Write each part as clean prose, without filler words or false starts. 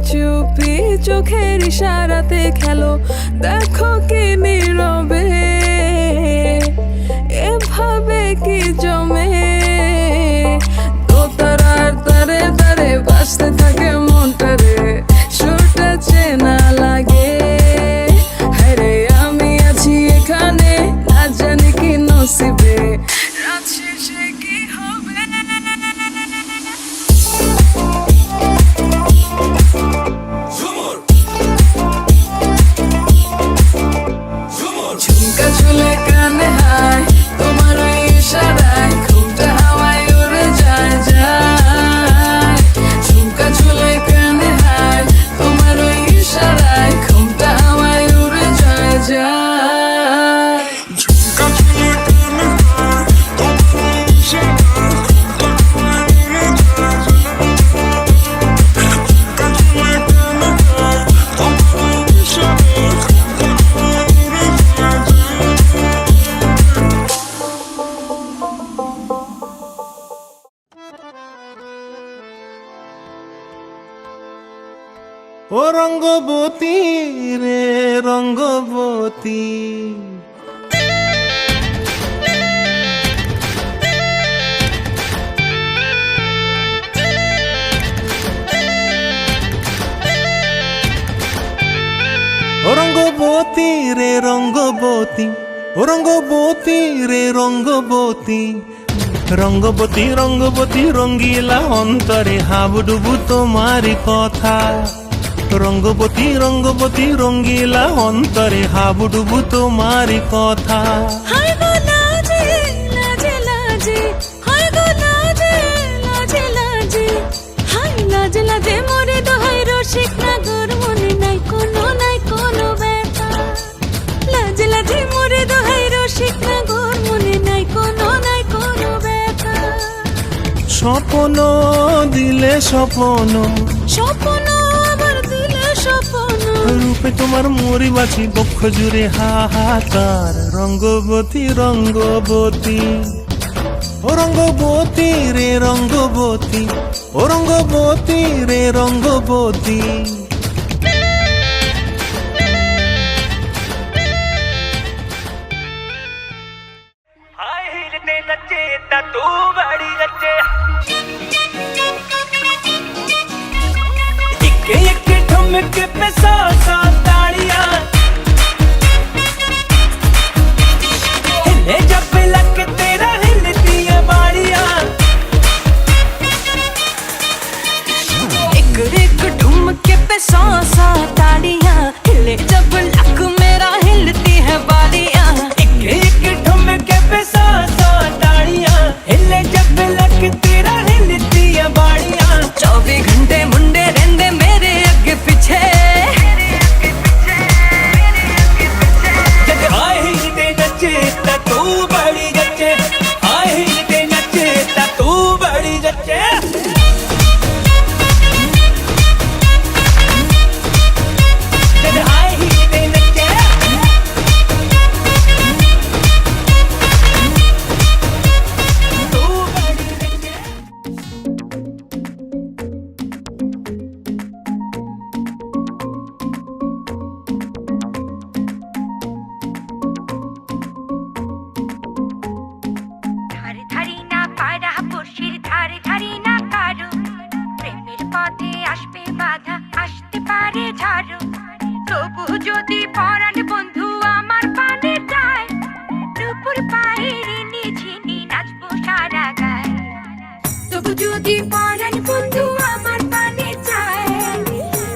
চুপি চোখের ইশারাতে খেলো, দেখো কি নীরবে এভাবে কি জমে। দোতারার তারে তারে বাজতে থাকে মনটারে, সুরটা চেনা লাগে। হায়রে আমি আছি এখানে, না জানি কি নসিবে, রাত শেষে কি হবে। ঝুমকা ঝুলে কানে হায়, তোমার ওই ইশারায় ঘুমটা হাওয়ায় উড়ে যায় যায়। ঝুমকা ঝুলে কানে হায়, তোমার ওই ইশারায় ঘুমটা হাওয়ায় উড়ে যায় যায়। ঝুমকা ঝুলে কানে হায়, তোমার ওই ইশারায় ঘুমটা হাওয়ায় উড়ে যায় যায়। ঝুমকা ঝুলে কানে হায়, তোমার ওই ইশারায় ঘুমটা হাওয়ায় উড়ে যায় যায়। ও রঙ্গবতী রে রঙ্গবতী, ও রঙ্গবতী রে রঙ্গবতী, ও রঙ্গবতী রে রঙ্গবতী, রঙ্গবতী রঙ্গবতী রঙ্গিলা অন্তরে হাবুডুবু তোমারি কথা। রঙ্গবতী রঙ্গবতী রঙ্গিলা অন্তরে হাবুডুবু তোমারি কথা। হায় গো লাজে লাজে লাজে, হায় গো লাজে লাজে লাজে, হায় লাজে লাজে মোরে দোহাই রসিক নাগর, মনে নাই কোনো ব্যথা। লাজে লাজে মোরে দোহাই রসিক নাগর, মনে নাই কোনো ব্যথা। স্বপ্ন দিলে স্বপ্ন, স্বপ্ন আবার দিলে স্বপ্ন, রূপে তোমার মরি বাছি বক্ষ জুড়ে হাহাকার। রঙ্গবতী রঙ্গবতী, ও রঙ্গবতী রে রঙ্গবতী, ও রঙ্গবতী রে রঙ্গবতী। नचे ता तू बड़ी नचे, एक एक ठुमके पे सौ सौ ताड़ियां, हिले जब लग तेरा हिलती है बाड़ियां। एक एक ठुमके पे सौ सौ ताड़ियां, हिले जब लक मेरा हिलती है बालियां। एक एक ठुमके पे सौ सौ ताड़ियां, हिले जब लग तेरा हिलती है बाड़ियां। 24 घंटे मुंडे रहंदे मेरे अगे पीछे, जब हाय हिलते नचे ता तू बड़ी नचे, हाय हिलते नचे ता तू बड़ी नचे। जब हाय हिलते नचे, तू बड़ी नचे। ধারে ধারি না পায়রা পড়শির ধারে ধারি না কারো, প্রেমের পথে আসবে বাধা আসতে পারে ঝাড়ু। তবু যদি পরাণ বন্ধু আমার পানে যায়, দুপুর পায়ের নিঝিনি নাচবো সারা গায়ে। তবু যদি পরাণ বন্ধু আমার পানে যায়,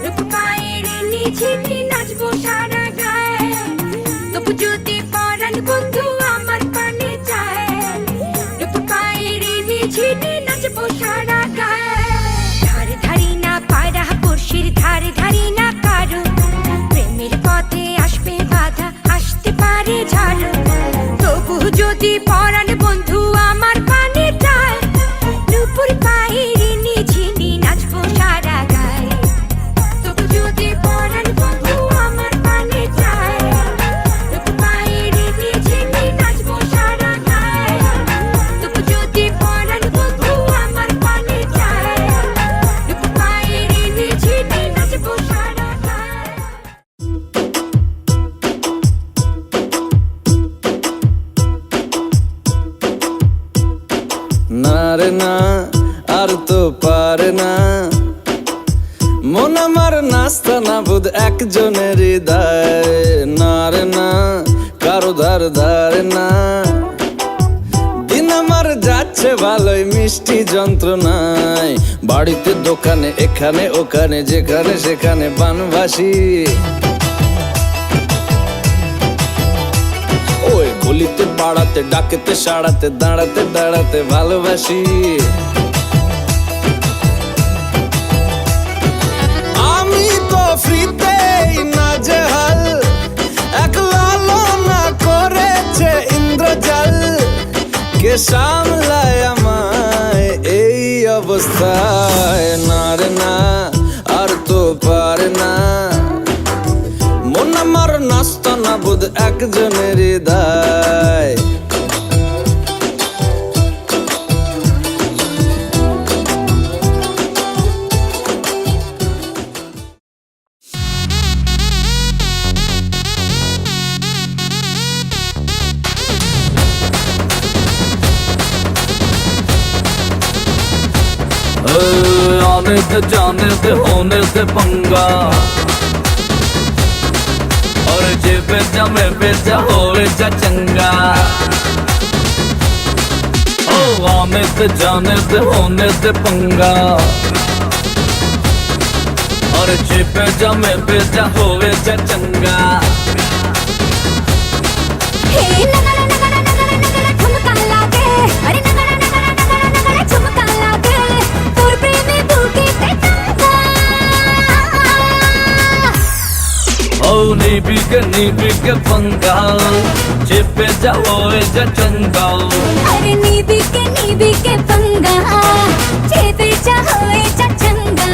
দুপুর পায়ের নিঝিনি নাচবো সারা গায়ে। তবু যদি পরাণ বন্ধু আমার পানে যায়, দুপুর পায়ের নিঝিনি নাচবো সারা গায়ে। ধারে ধারি না পায়রা পড়শির ধারে ধারি না কারো, প্রেমের পথে আসবে বাধা আসতে পারে ঝাড়ু। তবু যদি পরাণ বন্ধু আমার পানে যায়, দুপুর পায়ের নিঝিনি নাচবো সারা গায়ে। তবু যদি পরাণ বন্ধু আমার পানে যায়, দুপুর পায়ের নিঝিনি নাচবো সারা গায়ে। তবু যদি পরাণ বন্ধু আমার পানে যায়, দুপুর পায়ের নিঝিনি নাচবো না আর তো পারে না মন আমার নাস্তা না বুধ একজনের হৃদয় নারে না কারো ধার ধারে না দিন আমার যাচ্ছে ভালোই মিষ্টি যন্ত্রণায় বাড়িতে দোকানে এখানে ওখানে যেখানে সেখানে বানবাসী ওই গলিতে পাড়াতে ডাকেতে সাড়াতে দাঁড়াতে দাঁড়াতে ভালোবাসি আমি তো ফ্রিতেই নাজেহাল এক লালনা করেছে ইন্দ্রজাল কে সামলায় আমায় এই অবস্থায় নারে না আর তো পারে না মন আমার নাস্তা না বুধ একজনের হৃদয় आने से जाने से होने से पंगा और जे बेचा में बेचा होवे जा चंगा ओ आने से जाने से होने से पंगा और जे बेचा में बेचा होवे जा चंगा हे नगरा नगरा नगरा नगरा ठुमका लागे अरे नगरा नगरा नगरा नगरा ठुमका लागे तोर प्रेमे बुके ते तंगा ओ नीबी के पंगा जे बेचा होवे जा चंगा अरे नीबी के पंगा चेते चाहोए चचंगा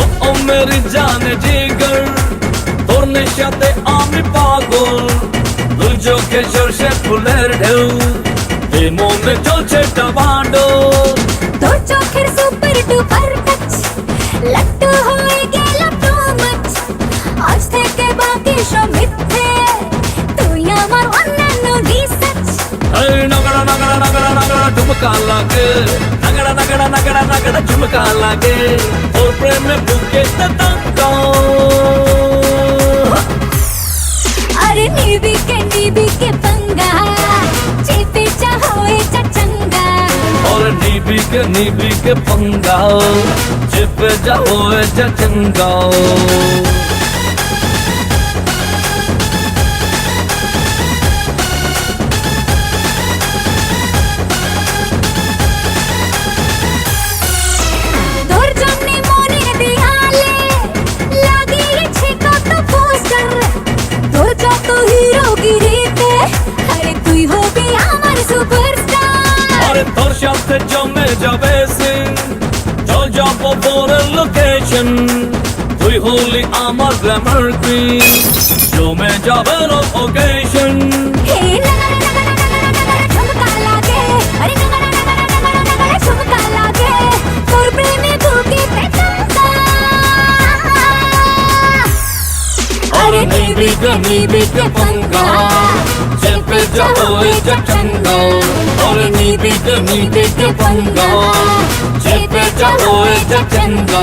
ओ मेरी जान जिगर তোর নেশাতে আমি পাগল তুই চোখে সরষে ফুলের ঢেউ এই মনে চলছে টাবাডো তোর চোখের সুপার ডুপার টাচ লাট্টু হয়ে গেল টু মাচ আজ থেকে বাকি সব মিথ্যে তুই আমার অন্যান্য রিসার্চ এই নগড়া নগড়া নগড়া নগড়া ঠুমকা লাগে নগড়া নগড়া নগড়া নগড়া ঠুমকা লাগে ওর প্রেমে বুকে তঙ্গা अरे नीबी के पंगा चेते चाहोए चचंगा और नीबी के पंगा चिप जाओ चंगा তোর জন্য মনে দেয়ালে লাগিয়েছে কত পোস্টার তোর যত হিরোগিরিতে আরে তুই হবি আমার সুপারস্টার আরে তোর সাথে জমে যাবে সিন চল যাবো পরের লোকেশন তুই হলি আমার গ্ল্যামার কুইন জমে যাবে ওকেশন হে নগরা নগরা নগরা নগরা ঠুমকা লাগে আরে নগরা নগরা নগরা নগরা ঠুমকা লাগে তোর প্রেমে বুকে তে তঙ্গা अरे नीबी के पंगा चिप जाओ चंगा और नीबी के पंगा चिप जाओ चंगा